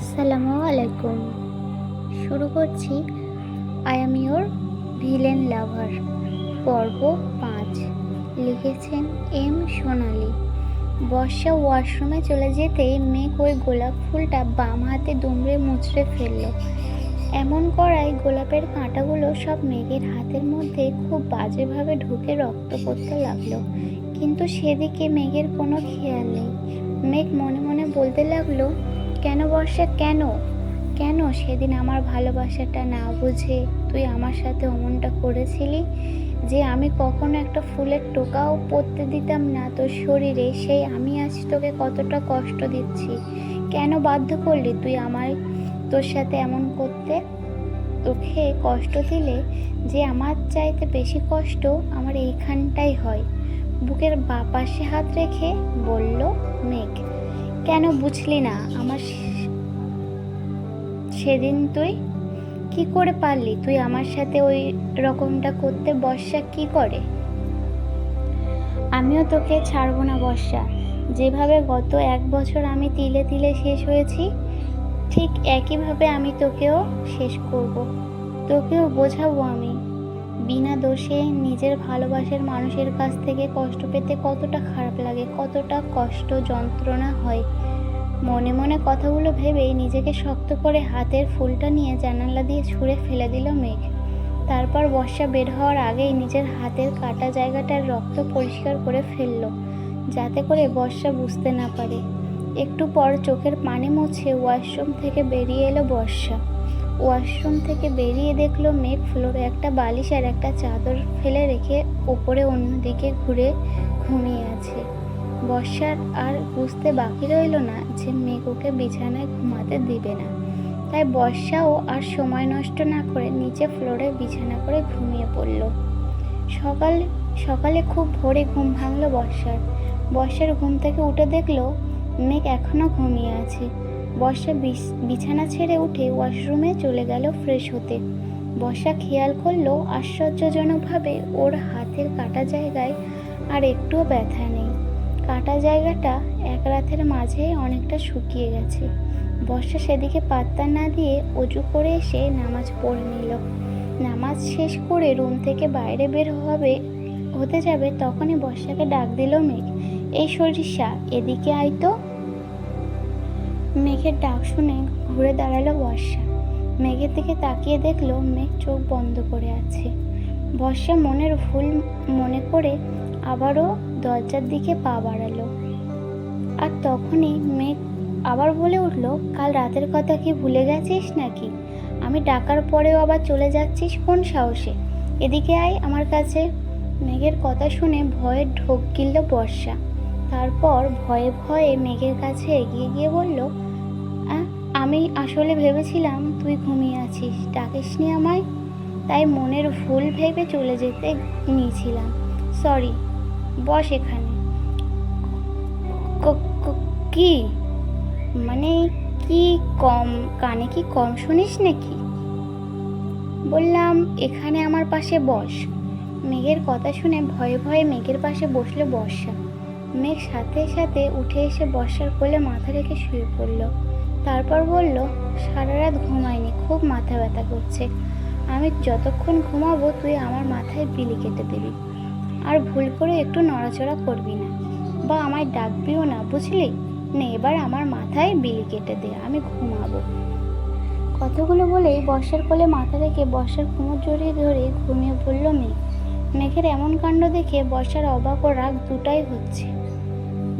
আসসালামু আলাইকুম। শুরু করছি আই অ্যাম ইয়োর ভিলেন লাভার পর্ব 5। লিখেছেন এম সোনালি। বর্ষা ওয়াশরুমে চলে যেতেই মেঘ ওই গোলাপ ফুলটা বাম হাতে দুমড়ে মুচড়ে ফেলল। এমন করায় গোলাপের কাঁটাগুলো সব মেঘের হাতের মধ্যে খুব বাজেভাবে ঢুকে রক্ত পড়তে লাগলো। কিন্তু সেদিকে মেঘের কোনো খেয়াল নেই। মেঘ মনে মনে বলতে লাগলো, কেন বর্ষা, কেন কেন সেদিন আমার ভালোবাসাটা না বুঝে তুই আমার সাথে অমনটা করেছিলি, যে আমি কখনো একটা ফুলের টোকাও পরতে দিতাম না তোর শরীরে, সেই আমি আজ তোকে কতটা কষ্ট দিচ্ছি। কেন বাধ্য করলি তুই আমায় তোর সাথে এমন করতে? তোকে কষ্ট দিলে যে আমার চাইতে বেশি কষ্ট আমার এইখানটাই হয়। বুকের বাঁ পাশে হাত রেখে বলল মেঘ। কেন বুঝলি না আমার সেদিন? তুই কি করে পারলি তুই আমার সাথে ওই রকমটা করতে? বর্ষা কি করে? আমিও তোকে ছাড়বো না বর্ষা। যেভাবে গত 1 বছর আমি তিলে তিলে শেষ হয়েছি, ঠিক একইভাবে আমি তোকেও শেষ করব। তোকেও বোঝাবো আমি বিনা দোষে নিজের ভালোবাসার মানুষের কাছ থেকে কষ্ট পেতে কতটা খারাপ লাগে, কতটা কষ্ট যন্ত্রণা হয়। মনে মনে কথাগুলো ভেবেই নিজেকে শক্ত করে হাতের ফুলটা নিয়ে জানালা দিয়ে ছুঁড়ে ফেলে দিল মেঘ। তারপর বর্ষা বের হওয়ার আগেই নিজের হাতের কাটা জায়গাটার রক্ত পরিষ্কার করে ফেলল, যাতে করে বর্ষা বুঝতে না পারে। একটু পর চোখের পানি মুছে ওয়াশরুম থেকে বেরিয়ে এলো বর্ষা। ওয়াশরুম থেকে বেরিয়ে দেখলো মেঘ ফ্লোরে একটা বালিশ আর একটা চাদর ফেলে রেখে ওপরে অন্যদিকে ঘুরে ঘুমিয়ে আছে। বর্ষার আর বুঝতে বাকি রইল না যে মেঘ ওকে বিছানায় ঘুমাতে দিবে না। তাই বর্ষাও আর সময় নষ্ট না করে নিচে ফ্লোরে বিছানা করে ঘুমিয়ে পড়ল। সকালে খুব ভোরে ঘুম ভাঙল বর্ষার ঘুম থেকে উঠে দেখলো মেঘ এখনো ঘুমিয়ে আছে। বর্ষা বিছানা ছেড়ে উঠে ওয়াশরুমে চলে গেল ফ্রেশ হতে। বর্ষা খেয়াল করলো আশ্চর্যজনকভাবে ওর হাতের কাটা জায়গায় আর একটুও ব্যথা নেই। কাটা জায়গাটা এক রাতের মাঝে অনেকটা শুকিয়ে গেছে। বর্ষা সেদিকে পাত্তা না দিয়ে অজু করে এসে নামাজ পড়ে নিল। নামাজ শেষ করে রুম থেকে বাইরে বের হতে যাবে, তখনই বর্ষাকে ডাক দিল মেঘ। এই সরিষা, এদিকে আয় তো। মেঘের ডাক শুনে ঘুরে দাঁড়ালো বর্ষা। মেঘের দিকে তাকিয়ে দেখলো মেঘ চোখ বন্ধ করে আছে। বর্ষা মনের ভুল মনে করে আবারও দরজার দিকে পা বাড়ালো। আর তখনই মেঘ আবার বলে উঠল, কাল রাতের কথা কি ভুলে গেছিস নাকি? আমি ডাকার পরেও আবার চলে যাচ্ছিস কোন সাহসে? এদিকে আয় আমার কাছে। মেঘের কথা শুনে ভয়ে ঢোক গিলল বর্ষা। তারপর ভয়ে ভয়ে মেঘের কাছে এগিয়ে গিয়ে বলল, আমি আসলে ভেবেছিলাম তুই ঘুমিয়ে আছিস, ডাকিসনি আমায়, তাই মনের ভুল ভেবে চলে যেতে নিয়েছিলাম। সরি। বস এখানে। কি মানে কি কানে কি কম শুনিস নাকি? বললাম এখানে আমার পাশে বস। মেঘের কথা শুনে ভয়ে ভয়ে মেঘের পাশে বসলো বর্ষা। মেঘ সাথে সাথে উঠে এসে বর্ষার কোলে মাথা রেখে শুয়ে পড়ল। তারপর বলল, সারা রাত ঘুমাইনি, খুব মাথা ব্যথা করছে। আমি যতক্ষণ ঘুমাবো তুই আমার মাথায় বিলি কেটে দিবি, আর ভুল করে একটু নড়াচড়া করবি না বা আমায় ডাকবিও না, বুঝলি? নে এবার আমার মাথায় বিলি কেটে দে, আমি ঘুমাবো। কথাগুলো বলেই বর্ষার কোলে মাথা রেখে বর্ষার কোমর জড়িয়ে ধরে ঘুমিয়ে পড়ল মেঘ। মেঘের এমন কাণ্ড দেখে বর্ষার অবাক ও রাগ দুটাই হচ্ছে।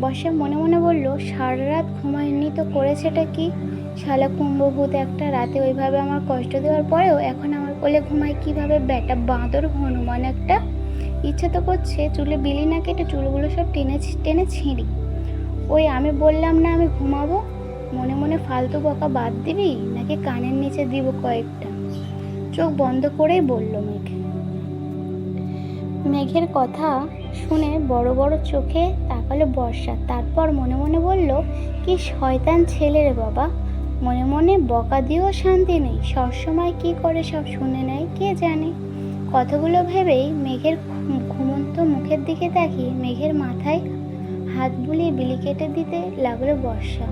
বর্ষা মনে মনে বলল, সারা রাত ঘুমায়নি তো করেছেটা কি? শালা কুম্ভভূত একটা, রাতে ওইভাবে আমার কষ্ট দেওয়ার পরেও এখন আমার কোলে ঘুমায় কিভাবে? ব্যাটা বাঁদর হনুমান একটা। ইচ্ছে তো করছে চুলে বিলি না কেটে চুলগুলো সব টেনে টেনে ছিঁড়ি। ওই আমি বললাম না আমি ঘুমাবো। মনে মনে ফালতু বকা বাদ দিবি নাকি কানের নিচে দিব কয়েকটা? চোখ বন্ধ করেই বলল মেঘ। মেঘের কথা শুনে বড় বড় চোখে তাকালো বর্ষা। তারপর মনে মনে বলল, কি শয়তান ছেলে রে বাবা। মনে মনে বকা দিয়েও শান্তি নেই, সবসময় কি করে সব শুনে নেয় কে জানে। কথাগুলো ভেবেই মেঘের ঘুমন্ত মুখের দিকে তাকিয়ে মেঘের মাথায় হাত বুলিয়ে বিলি কেটে দিতে লাগলো বর্ষা।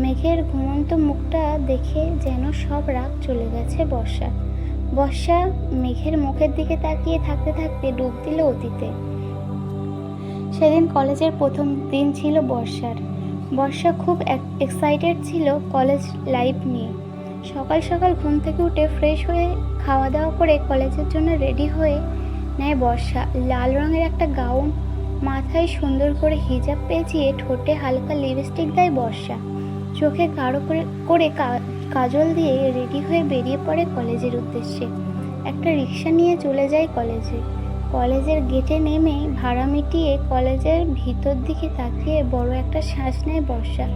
মেঘের ঘুমন্ত মুখটা দেখে যেন সব রাগ চলে গেছে বর্ষার। বর্ষা মেঘের মুখের দিকে তাকিয়ে থাকতে থাকতে ডুব দিল অতীতে। সেদিন কলেজের প্রথম দিন ছিল বর্ষার। বর্ষা খুব এক্সাইটেড ছিল কলেজ লাইফ নিয়ে। সকাল সকাল ঘুম থেকে উঠে ফ্রেশ হয়ে খাওয়া দাওয়া করে কলেজের জন্য রেডি হয়ে নেয় বর্ষা। লাল রঙের একটা গাউন, মাথায় সুন্দর করে হিজাব পেঁচিয়ে, ঠোঁটে হালকা লিপস্টিক দেয় বর্ষা, চোখে গাঢ় করে কাজল দিয়ে রেডি হয়ে বেরিয়ে পড়ে কলেজের উদ্দেশ্যে। একটা রিক্সা নিয়ে চলে যায় কলেজে। কলেজের গেটে নেমে ভাড়া মিটিয়ে কলেজের ভিতর দিকে তাকিয়ে বড় একটা শ্বাস নেয় বর্ষা।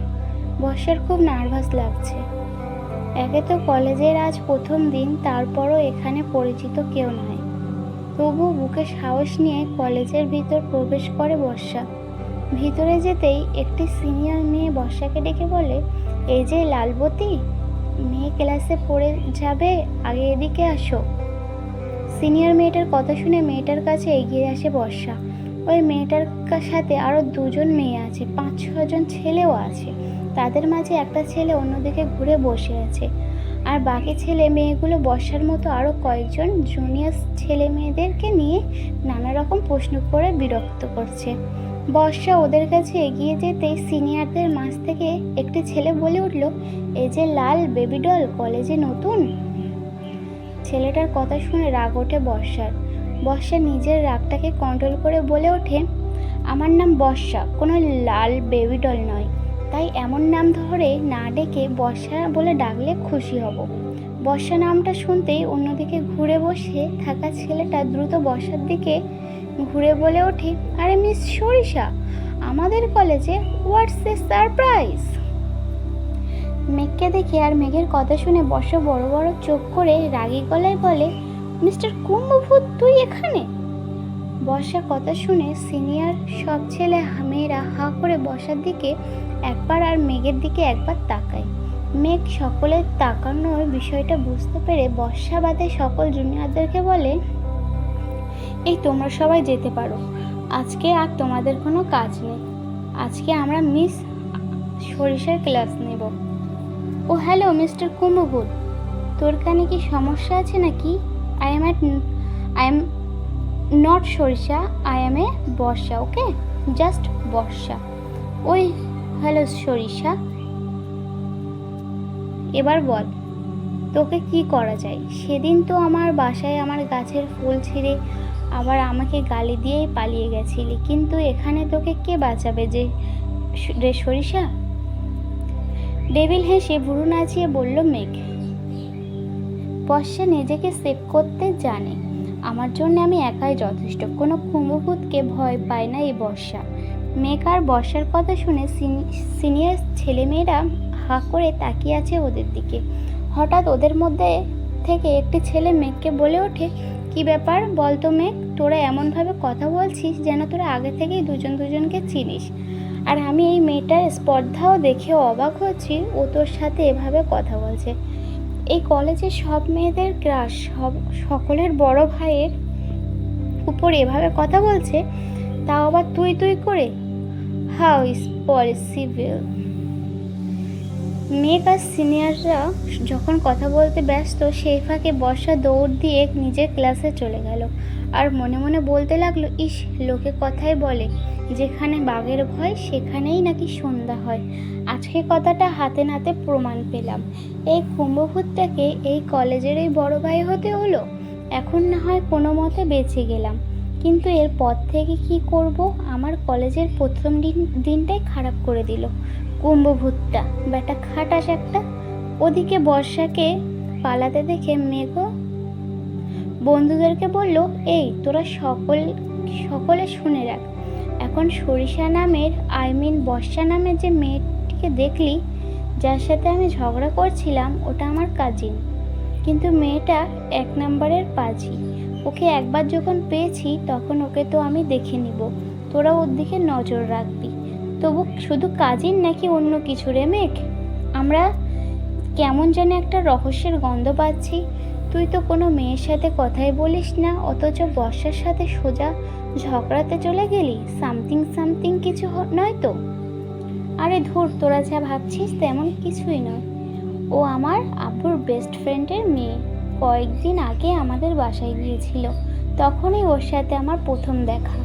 বর্ষার খুব নার্ভাস লাগছে। একে তো কলেজের আজ প্রথম দিন, তারপরও এখানে পরিচিত কেউ নয়। তবু বুকে সাহস নিয়ে কলেজের ভিতর প্রবেশ করে বর্ষা। ভিতরে যেতেই একটি সিনিয়র মেয়ে বর্ষাকে ডেকে বলে, এই যে লালবতী মেয়ে ক্লাসে পড়ে যাবে, আগে এদিকে আসো। সিনিয়র মেয়েটার কথা শুনে মেয়েটার কাছে এগিয়ে আসে বর্ষা। ওই মেয়েটার সাথে আরও দুজন মেয়ে আছে, 5-6জন ছেলেও আছে। তাদের মাঝে একটা ছেলে অন্যদিকে ঘুরে বসে আছে, আর বাকি ছেলে মেয়েগুলো বর্ষার মতো আরও কয়েকজন জুনিয়র ছেলে মেয়েদেরকে নিয়ে নানা রকম প্রশ্ন করে বিরক্ত করছে। বর্ষা ওদের কাছে এগিয়ে যেতেই সিনিয়রদের মাঝ থেকে একটি ছেলে বলে উঠল, এই যে লাল বেবি ডল কলেজে নতুন। ছেলেটার কথা শুনে রাগ ওঠে বর্ষার। বর্ষা নিজের রাগটাকে কন্ট্রোল করে বলে ওঠে, আমার নাম বর্ষা, কোনো লাল বেবি ডল নয়, তাই এমন নাম ধরে না ডেকে বর্ষা বলে ডাকলে খুশি হব। বর্ষা নামটা শুনতেই অন্যদিকে ঘুরে বসে থাকা ছেলেটা দ্রুত বর্ষার দিকে ঘুরে বলে ওঠে, আরে মিস সরিষা, আমাদের কলেজে, হোয়াটস এ সারপ্রাইজ। মেঘকে দেখে আর মেঘের কথা শুনে বর্ষা বড় বড় চোখ করে রাগী গলায় বলে, মিস্টার কুম্ভভূত তুই এখানে? বর্ষার কথা শুনে সিনিয়র সব ছেলে মেয়েরা হা করে বর্ষার দিকে একবার আর মেঘের দিকে একবার তাকায়। মেঘ সকলের তাকানোর বিষয়টা বুঝতে পেরে বর্ষা বাদে সকল জুনিয়রদেরকে বলে, এই তোমরা সবাই যেতে পারো, আজকে আর তোমাদের কোনো কাজ নেই। আজকে আমরা মিস সরিষার ক্লাস নেব। ও হ্যালো মিস্টার কুম্ভভূত, তোর কানে কি সমস্যা আছে নাকি? I am not Sarisha, I am a Barsha, okay, just Barsha. ওই হ্যালো সরিষা, এবার বল তোকে কি করা যায়? সেদিন তো আমার বাসায় আমার গাছের ফুল ছিঁড়ে আবার আমাকে গালি দিয়েই পালিয়ে গেছিলি, কিন্তু এখানে তোকে কে বাঁচাবে যে রে সরিষা? ডেভিল হেসে ভুরু নাচিয়ে বলল মেঘ। বর্ষা নিজেকে সেভ করতে জানে, আমার জন্য আমি একাই যথেষ্ট, কোনো কুম্ভভূতকে ভয় পায় না এই বর্ষা। মেঘ আর বর্ষার কথা শুনে সিনিয়র ছেলেমেয়েরা হা করে তাকিয়ে আছে ওদের দিকে। হঠাৎ ওদের মধ্যে থেকে একটি ছেলে মেঘকে বলে ওঠে, কি ব্যাপার বলতো মেঘ, তোরা এমনভাবে কথা বলছিস যেন তোরা আগে থেকেই দুজনকে চিনিস। আর আমি এই মেয়েটার স্পর্ধাও দেখে অবাক হচ্ছি, ও তোর সাথে এভাবে কথা বলছে। এই কলেজের সব মেয়েদের ক্রাশ, সকলের বড় ভাইয়ের উপর এভাবে কথা বলছে, তাও আবার তুই করে। How is possible? মেঘ আর সিনিয়ররা যখন কথা বলতে ব্যস্ত, সেই ফাঁকে বর্ষা দৌড় দিয়ে নিজের ক্লাসে চলে গেল। আর মনে মনে বলতে লাগলো, ইস, লোকে কথাই বলে যেখানে বাঘের ভয় সেখানেই নাকি সন্ধ্যা হয়। আজকে কথাটা হাতে নাতে প্রমাণ পেলাম। এই কুম্ভভূতটাকে এই কলেজেরই বড় ভাই হতে হলো। এখন না হয় কোনো মতে বেঁচে গেলাম, কিন্তু এর পর থেকে কি করব? আমার কলেজের প্রথম দিনটাই খারাপ করে দিল কুম্ভভূতটা, বেটা খাটাস একটা। ওদিকে বর্ষাকে পালাতে দেখে মেঘ বন্ধুদেরকে বলল, এই তোরা সকলে শুনে রাখ, এখন সরিষা নামের বর্ষা নামের যে মেয়েটিকে দেখলি, যার সাথে আমি ঝগড়া করছিলাম, ওটা আমার কাজিন, কিন্তু মেয়েটা 1 নম্বরের পাজি। ওকে একবার যখন পেয়েছি তখন ওকে তো আমি দেখে নিব, তোরা ওর দিকে নজর রাখবি। তবু শুধু কাজিন নাকি অন্য কিছু রে মেঘ? আমরা কেমন যেন একটা রহস্যের গন্ধ পাচ্ছি। তুই তো কোনো মেয়ের সাথে কথাই বলিস না, অথচ বর্ষার সাথে সোজা ঝগড়াতে চলে গেলি। সামথিং কিছু নয় তো? আরে ধুর, তোরা যা ভাবছিস তেমন কিছুই নয়। ও আমার আব্বুর বেস্ট ফ্রেন্ডের মেয়ে। কয়েকদিন আগে আমাদের বাসায় গিয়েছিল, তখনই ওর সাথে আমার প্রথম দেখা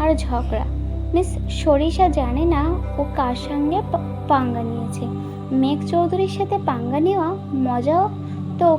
আর ঝগড়া। মিস সরিষা জানে না ও কার সঙ্গে পাঙ্গা নিয়েছে। মেঘ চৌধুরীর সাথে পাঙ্গা নেওয়া মজাও তো